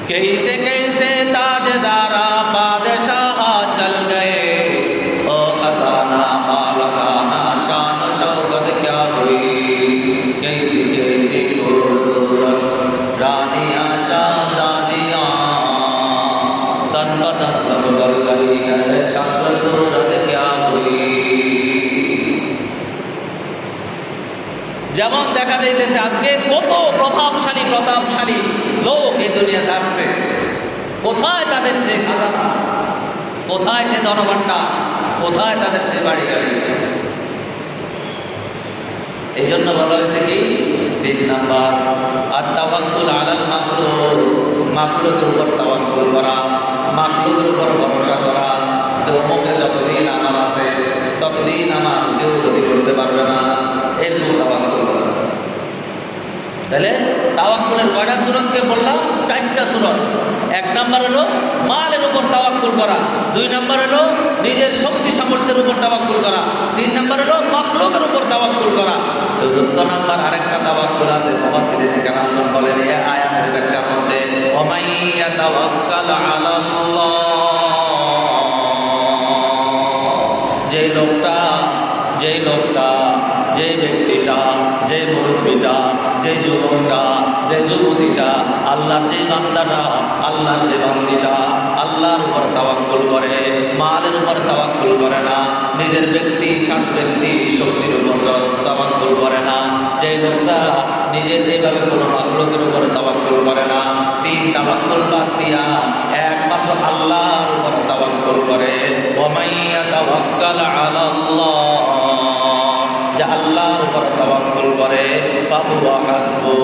कैसे कैसे ताजदारा बादशाह चल गए, ओ खजाना मालकाना शान शौकत क्या हुई, कैसी कैसी खूबसूरत रानियां शाहजादियां, तन बदन सब कर गई है, शक्ल सूरत क्या हुई। যেমন দেখা যাইতেছে আজকে কত প্রতাপশালী লোক এই দুনিয়াতে আসছে, কোথায় তাদের সে খাজানা, কোথায় সে ধনভাণ্ডার, কোথায় তাদের সে বাড়ি গাড়ি? এই জন্য বলা হয়েছে কি 3 নাম্বার, আর তাওয়াক্কুল আলাল মাখলুক, মাখলুকের উপর তাওয়াক্কুল করা, মাখলুকের উপর ভরসা করা। অমুকে যতদিন আমার আছে ততদিন আমার কেউ ক্ষতি করতে পারবে না, এরকম তাওয়াক্কুল করা। তাহলে তাওয়াক্কুলের কয়টা সূরতকে বললাম? 4টা সূরত। 1 নাম্বার হলো মালের উপর তাওয়াক্কুল করা, 2 নাম্বার হলো নিজের শক্তি সামর্থ্যের উপর তাওয়াক্কুল করা, 3 নাম্বার হলো মাখলুকের উপর তাওয়াক্কুল করা। 4 নাম্বার আরেকটা তাওয়াক্কুল আছে। মুফাসসিরিনে কেরাম বলেন এই আয়াতের ব্যাখ্যা করতে, ওয়ামাই ইয়াতাওয়াক্কাল আলাল্লাহ, যে ব্যক্তিটা, যে মুরব্বীটা, যে যুবকটা, যে যুবতীটা, আল্লাহর যে বান্দাটা, আল্লাহর যে বান্দিটা আল্লাহর উপর তাওয়াক্কুল করে, মালের উপর তাওয়াক্কুল করে না, নিজের ব্যক্তি শক্তির উপর তাওয়াক্কুল করে না, যে লোকটা নিজের এইভাবে কোনো মাখলুকের উপর তাওয়াক্কুল করে না, 3 তাওয়াক্কুল বাদ দিয়া একমাত্র আল্লাহর উপর তাওয়াক্কুল করে, ওয়ামাই ইয়াতাওয়াক্কাল আলাল্লাহ, যে আল্লাহর উপর তাওয়াক্কুল করে, ফাহুয়া হাসবু,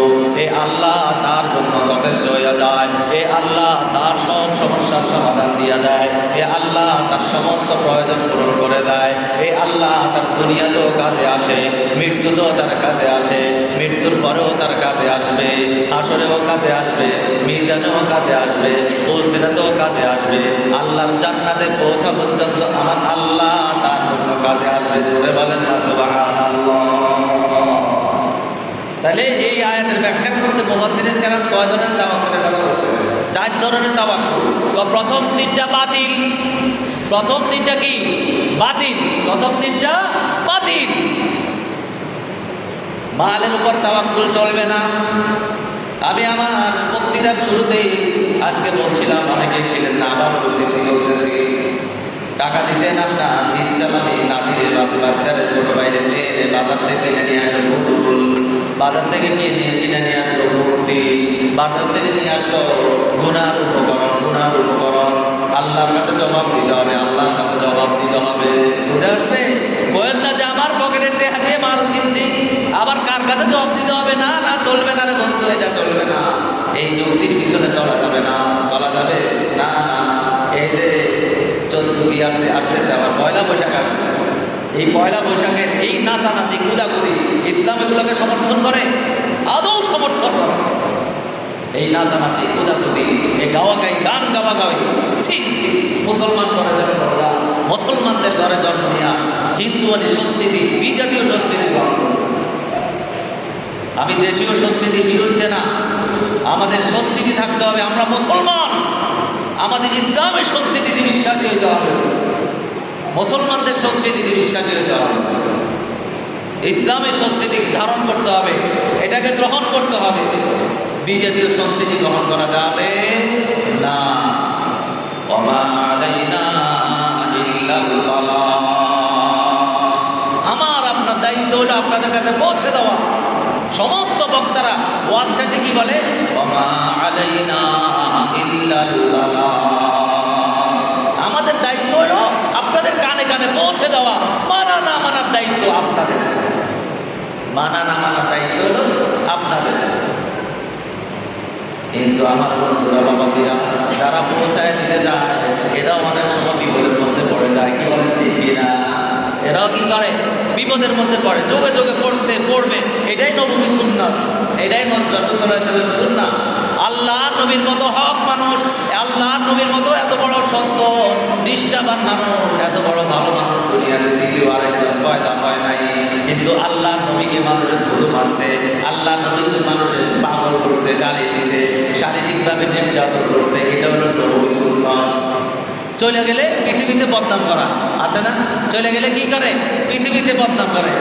এই আল্লাহ তার জন্য যথেষ্ট হয়ে যায়, এই আল্লাহ তার সব সমস্যার সমাধান দিয়ে দেয়, এই আল্লাহ তার সমস্ত প্রয়োজন পূরণ করে দেয়, এই আল্লাহ তার দুনিয়াতেও কাজে আসে, মৃত্যুতেও তার কাজে আসে, মৃত্যুর পরেও তার কাজে আসবে, হাসরেও কাজে আসবে, মিজানেও কাজে আসবে, পুলসিরাতেও কাজে আসবে, আল্লাহর জান্নাতে পৌঁছা পর্যন্ত আমার আল্লাহ তার জন্য কাজে আসবে। জোরে বলেন না সুবহানাল্লাহ। তাহলে এই আয়াতের ব্যাখ্যা করতে মুফাসসিরিন কেরাম কয় ধরনের তাওয়াক্কুলের কথা বলছে? 4 ধরনের তাওয়াক্কুল। তো প্রথম 3টা বাতিল। প্রথম 3টা কি? বাতিল। প্রথম 3টা বাতিল। মালের উপর তাওয়াক্কুল চলবে না। আমি আমার বক্তৃতার শুরুতেই আজকে বলছিলাম, অনেকেই ছিলেন না, আবার বলতেছি টাকা দিতেন আপনার ঈদ সালামি না দিলে বাচ্চাদের ছোট বাইরে মেয়ে বাজার থেকে কিনে নিয়ে আসলো পুতুল, বাজার থেকে কিনে নিয়ে আসলো মূর্তি, বাজার থেকে নিয়ে আসলো গুনার উপকরণ। আল্লাহর কাছে জবাব দিতে হবে, আল্লাহর কাছে জবাব দিতে হবে। বুঝতে পারছে? বলেন না যে আমার পকেটের টাকা দিয়ে মাল কিনছি, আবার কার কাছে জবাব দিতে হবে? না না, চলবে না রে বন্ধু, এটা চলবে না। এই যুক্তির পিছনে চলা যাবে না, চলা যাবে না। এই যে 14 আসতেছে, আবার 1 বৈশাখ আসতেছে, এই 1 বৈশাখের এই নাচানাচি কুদাকুদি ইসলাম এগুলোকে সমর্থন করে? আদৌ সমর্থন করে না। এই নাচানাচি কুদাকুদি, এই গাওয়াগাই, গান গাওয়াগাই, ঠিক ঠিক মুসলমান ঘরে জন্ম নেওয়া, মুসলমানদের ঘরে জন্ম নেওয়া হিন্দুয়ানি সংস্কৃতি, বিজাতীয় সংস্কৃতি গ্রহণ করেছে। আমি দেশীয় সংস্কৃতির বিরুদ্ধে না, আমাদের সংস্কৃতি থাকতে হবে। আমরা মুসলমান, আমাদের ইসলামের সংস্কৃতিতে বিশ্বাসী হইতে হবে, মুসলমানদের সংস্কৃতিতে বিশ্বাসী হইতে হবে, ইসলামের সংস্কৃতি ধারণ করতে হবে, এটাকে গ্রহণ করতে হবে। বিজাতীয় সংস্কৃতি গ্রহণ করা যাবে না। আমার আপনার দায়িত্ব হলো আপনাদের কাছে পৌঁছে দেওয়া। সমস্ত বক্তারা ওয়াজ শেষে কি বলে? আমাদের দায়িত্ব হলো আপনাদের কানে কানে পৌঁছে দেওয়া। মানা না মানার দায়িত্ব আপনাদের, মানা না মানার দায়িত্ব হলো আপনাদের। কিন্তু আমার বন্ধুরা, বাবাজিরা, যারা পৌঁছায় দিতে যায়, এরাও অনেক সময় বিপদের মধ্যে পড়ে যায়। কি বলেন ঠিক কিনা? এরাও কি করে? বিপদের মধ্যে পড়ে, যোগে যোগে পড়ছে, পড়বে। এটাই নবী সুন্নাত, এটাই রাসূলুল্লাহ সুন্নাত। আল্লাহ নবীর মতো হক মানুষ, আল্লাহ নবীর মতো এত বড় সত্য নিষ্ঠাবান মানুষ, এত বড় ভালো মানুষ দুনিয়াতে দ্বিতীয় আরেকজন পয়দা হয় নাই। কিন্তু আল্লাহ নবীকে মানুষের ধুলো মারছে, আল্লাহ নবীকে মানুষের পাগল করছে, গালি দিছে, শারীরিকভাবে নির্যাতন করছে। এটা হলো নবী সুন্নাত। চলে গেলে পিছে পিছে বদনাম করা আছে না? চলে গেলে কি করে? পিছে পিছে বদনাম করে,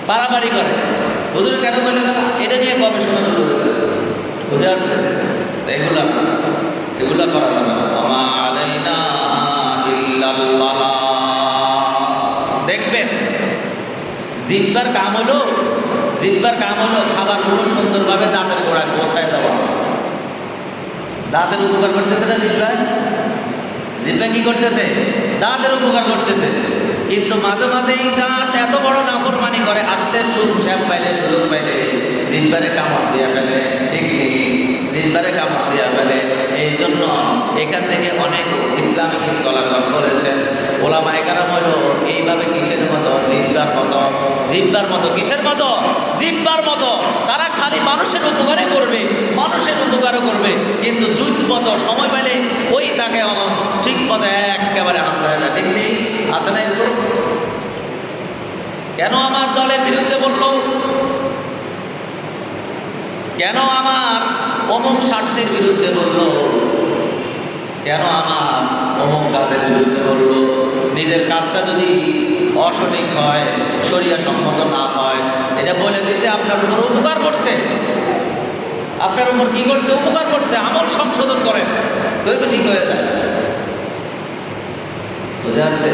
বাড়াবাড়ি করে। হুজুর কেন বলে না? এটা নিয়ে গবেষণা শুরু করে দেয়। বুঝে আসছে? এগুলা করা যাবে না। দেখবেন জিহ্বার কাম হলো, খাবারগুলো সুন্দরভাবে দাঁতের গোড়ায় পৌঁছায় দেওয়া। দাঁতের উপকার করতেছে না জিহ্বায়? জিহ্বা কি করতেছে? দাঁতের উপকার করতেছে। কিন্তু মাঝে মাঝে এই দাঁত এত বড় নাফরমানি করে, আস্তে সুযোগ পাইলে জিহ্বারে কামড় দিয়ে ফেলে। ঠিক নেই, জিহ্বারে কামড় দিয়ে ফেলে। এই জন্য এখান থেকে অনেক ইসলামিক স্কলারগণ বলেছেন, ওলামায়ে কেরাম হলো এইভাবে কিসের মতো? জিহ্বার মতো। কিসের মতো? জিহ্বার মতো। তারা খালি মানুষের উপকারে করবে, মানুষের উপকারও করবে, কিন্তু জুট মতো সময় পেলে ওই তাকে ঠিক মতো একেবারে আনতে হয় না। ঠিক নেই? আছে না এরকম? কেন আমার দলের বিরুদ্ধে বললো? কেন আমার অমুক স্বার্থের বিরুদ্ধে বললো? কেন আমার অমুক কাজের বিরুদ্ধে বললো? নিজের কাজটা যদি অসঠিক হয়, শরিয়া সম্মত না হয়, এটা বলে দিছে, আপনার উপর উপকার করছে। আপনার উপর কি করছে? উপকার করছে। আমল সংশোধন করেন, তুই তো ঠিক হয়ে যায়। বুঝে আসছে?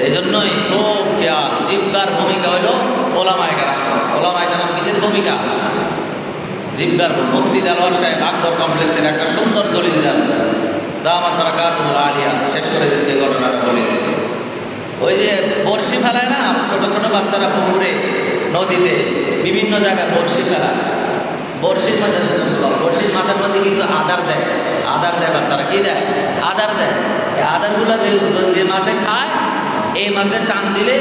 এই জন্যই খুব খেয়াল। জিহ্বার ভূমিকা হলো ওলামায়ে কেরাম। ওলামায়ে কেরাম কিসের ভূমিকা? জিহ্বার। মুফতি দেলোয়ার সাহেব আকবর কমপ্লেক্সের একটা সুন্দর দলিল দেন, দামাত বারাকাতুহুল আলিয়া। শেষ করে দিচ্ছে ঘটনাটা বলে। ওই যে বড়শি ফেলায় না ছোট ছোট বাচ্চারা, পুকুরে, নদীতে, বিভিন্ন জায়গায় বড়শি ফেলায়। বড়শির মাথার মধ্যে কিছু আদার দেয় বাচ্চারা। কি দেয়? আদার দেয়। এই আদারগুলো যে মাছে খায়, এই মাছের টান দিলে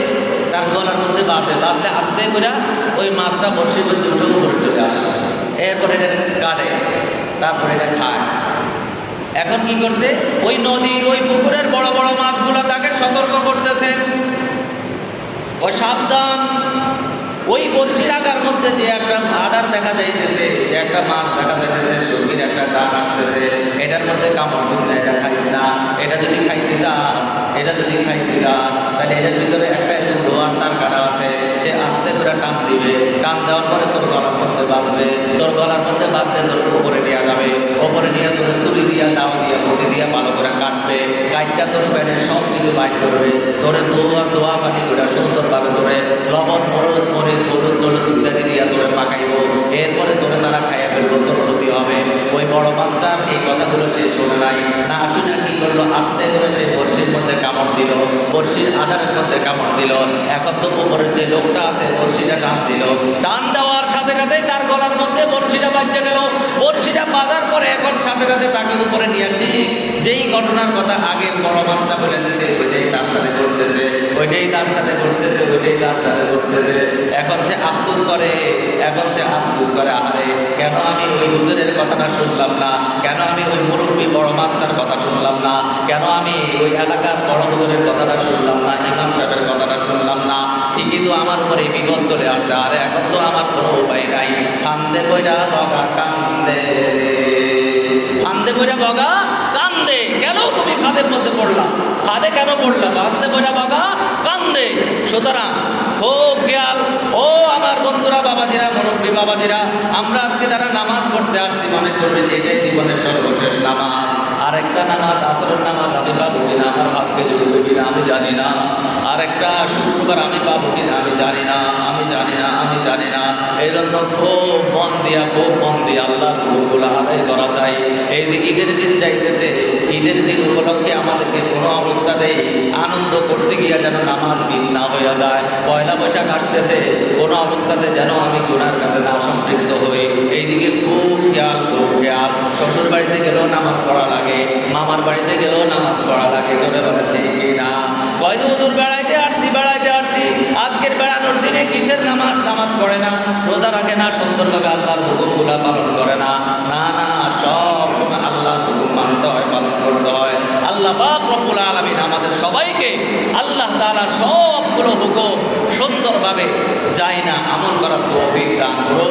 তার গলার মধ্যে বাঁধলে আস্তে করে ওই মাছটা বড়শির মধ্যে উঠে উপরে চলে আসে। এরপরে এটা কাটে, তারপরে এটা খায়। এখন কি করছে? ওই নদীর, ওই পুকুরের বড় বড় মাছগুলো তাকে সতর্ক করতেছে, ও সাবধান। ওই বড়শির আগার মধ্যে যে একটা আদার দেখা যাইতেছে, যে একটা মাছ দেখা যাইতেছে, সবজির একটা দান আসতেছে, এটার মধ্যে কামড় দিস না, এটা খাইস না। এটা যদি খাইতে যা তাহলে এটার ভিতরে একটা একটু লোহার তার কাটা আছে, সে আস্তে করে টান দিবে। টান দেওয়ার পরে তোর গলার মধ্যে বাঁধবে, তোর উপরে নেওয়া যাবে। ওপরে নিয়ে তোর ছুরি দিয়া, দাও দিয়া, বটি দিয়া ভালো করে কাটবে। কাটটা তোর প্যানের সব কিছু বাইট করবে, তোরে দোয়া পানি করে সুন্দরভাবে তোরে লবণ, মরিচ, হলুদ ইত্যাদি দিয়া তোরে পাকাইব। এরপরে তোরে তারা খাইয়া ফেলবো, তোর ক্ষতি হবে। ওই বড় মাছটার এই কথাগুলো সে শোনে নাই, না শুনে কি করলো? আস্তে করে সে বড়শির মধ্যে কামড় দিল, বড়শির আধারের মধ্যে কামড় দিল। এখন তো উপরের যে লোকটা আছে, বড়শিটা টান দিল। টান দেওয়ার সাথে সাথেই তার গলার মধ্যে বড়শিটা বাজতে গেল। বড়শিটা বাজার পরে এখন সাথে সাথে তাকে উপরে নিয়ে আসি যেই ঘটনার কথা আগের বড় মাছটা বলে দিয়েছে ওইটাই তার সাথে করতেছে, ওইটাই তার সাথে করতেছে, ওইটাই তার সাথে করতেছে। এখন সে আফসোস করে, এখন সে আফসোস করে, আরে কেন আমি ওই হুজুরের কথাটা শুনলাম না, কেন আমি ওই মুরব্বী বড় মাছটার কথা শুনলাম না, কেন আমি ওই এলাকার বড় হুজুরের কথাটা শুনলাম না, ইমাম সাহেবের কথাটা শুনলাম না। ঠিকই তো আমার উপরে বিপদ চলে আসছে, আরে এখন তো আমার কোনো উপায় নাই। কান্দে বইরা বগা কান্দে রে, কান্দে বইরা বগা কান্দে। কেন তুমি ফাঁদের মধ্যে পড়লা, ফাঁদে কেন পড়লা? কান্দে বইরা বগা কান্দে। সুতরাং খুব খেয়াল, ও আমার বন্ধুরা, বাবাজিরা, মুরব্বী বাবাজিরা, আমরা আজকে যারা নামাজ পড়তে আসছি মনে করবেন যে এটাই জীবনের সর্বশেষ নামাজ। আরেকটা নামাজ আসরের নামাজ আমি পাবো কিনা, আমার ভাগ্যে জুড়বে কিনা আমি জানি না। আরেকটা শুক্রবার আমি পাবো কিনা আমি জানি না, আমি জানি না, আমি জানি না। এই জন্য খুব মন দিয়া, খুব মন দিয়া আল্লাহর হুকুমগুলো আদায় করা চাই। এই যে ঈদের দিন যাইতেছে, ঈদের দিন উপলক্ষে আমাদেরকে কোনো অবস্থাতেই আনন্দ করতে গিয়ে যেন নামাজ মিস না হয়ে যায়। পয়লা বৈশাখ আসতেছে, কোনো অবস্থাতে যেন আমি গুনার কাছে না সম্পৃক্ত হই। এইদিকে খুব খেয়াল, খুব খেয়াল। শ্বশুর বাড়িতে গেলেও নামাজ পড়া লাগে, মামার বাড়িতে গেলেও নামাজ পড়া লাগে। তোরে বলে ঠিক না? কয় হুজুর বেড়াইতে আসছি, বেড়াইতে আসছি, আজকের বেড়ানোর দিনে কিসের নামাজ? নামাজ পড়ে না, রোজা রাখে না, সুন্দরভাবে আল্লাহর হুকুমগুলা পালন করে না। না না, সব সময় আল্লাহর হুকুম মানতে হয়, পালন করতে হয়। আল্লাহ পাক রব্বুল আলামিন আমাদের সবাইকে আল্লাহ তাআলার সবগুলো হুকুম সুন্দরভাবে যায় না আমল করার তৌফিক দান করুন।